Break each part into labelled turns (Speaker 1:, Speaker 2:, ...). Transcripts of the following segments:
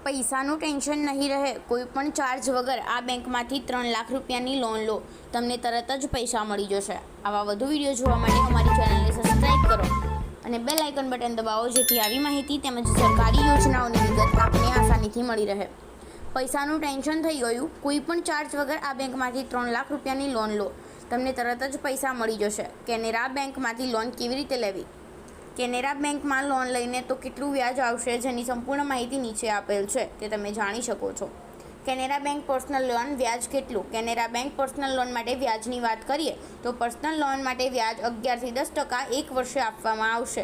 Speaker 1: પૈસાનું ટેન્શન નહીં રહે, કોઈ પણ ચાર્જ વગર આ બેંકમાંથી 3 લાખ રૂપિયાની લોન લો, તમને તરત જ પૈસા મળી જશે। આવા વધુ વિડીયો જોવા માટે અમારી ચેનલને સબસ્ક્રાઈબ કરો અને બેલ આઇકન બટન દબાવો, જેથી આવી માહિતી તેમજ સરકારી યોજનાઓની વિગત આપને આસાનીથી મળી રહે। પૈસાનું ટેન્શન થઈ ગયું, કોઈ પણ ચાર્જ વગર આ બેંકમાંથી 3 લાખ રૂપિયાની લોન લો, તમને તરત જ પૈસા મળી જશે। કેનેરા બેંકમાંથી લોન કેવી રીતે લેવી? કેનેરા બેંકમાં લોન લઈને તો કેટલું વ્યાજ આવશે, જેની સંપૂર્ણ માહિતી નીચે આપેલ છે, તે તમે જાણી શકો છો। કેનેરા બેંક પર્સનલ લોન વ્યાજ કેટલું? કેનેરા બેંક પર્સનલ લોન માટે વ્યાજની વાત કરીએ તો પર્સનલ લોન માટે વ્યાજ 11 થી 10% એક વર્ષે આપવામાં આવશે।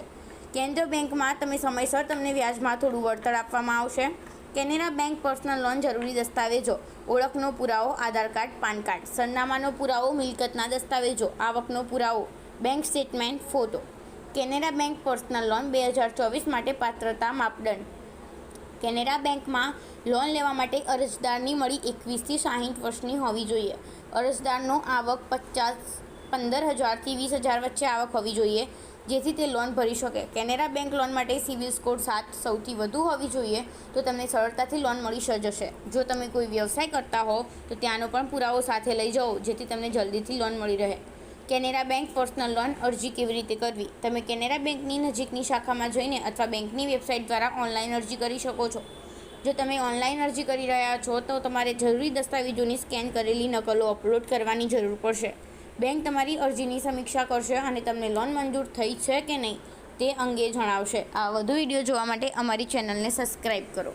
Speaker 1: કેન્દ્ર બેંકમાં તમે સમયસર તમને વ્યાજમાં થોડું વળતર આપવામાં આવશે। કેનેરા બેંક પર્સનલ લોન જરૂરી દસ્તાવેજો: ઓળખનો પુરાવો, આધાર કાર્ડ, પાન કાર્ડ, સરનામાનો પુરાવો, મિલકતના દસ્તાવેજો, આવકનો પુરાવો, bank statement, photo. Canara bank personal loan 2024 માટે પાત્રતા માપદંડ: કેનેરા બેંકમાં લોન લેવા માટે અરજદારની મળી 21 થી 60 વર્ષની હોવી જોઈએ। અરજદારનો આવક 15,000 થી 20,000 વચ્ચે આવક હોવી જોઈએ, જેથી તે લોન ભરી શકે। કેનેરા બેંક લોન માટે સિવિલ સ્કોર 7 સૌથી વધુ હોવી જોઈએ, તો તમને સરળતાથી લોન મળી જશે। જો તમે કોઈ વ્યવસાય કરતા હો તો ત્યાંનો પણ પુરાવો સાથે લઈ જાઓ, જેથી તમને જલ્દીથી લોન મળી રહે। કેનેરા બેંક પર્સનલ લોન અરજી કેવી રીતે કરવી? તમે કેનેરા બેંકની નજીકની શાખામાં જઈને અથવા બેંકની વેબસાઇટ દ્વારા ઓનલાઈન અરજી કરી શકો છો। જો તમે ઓનલાઈન અરજી કરી રહ્યા છો તો તમારે જરૂરી દસ્તાવેજોની સ્કેન કરેલી નકલો અપલોડ કરવાની જરૂર પડશે। બેંક તમારી અરજીની સમીક્ષા કરશે અને તમને લોન મંજૂર થઈ છે કે નહીં તે અંગે જણાવશે। આ વધુ વિડીયો જોવા માટે અમારી ચેનલને સબસ્ક્રાઈબ કરો।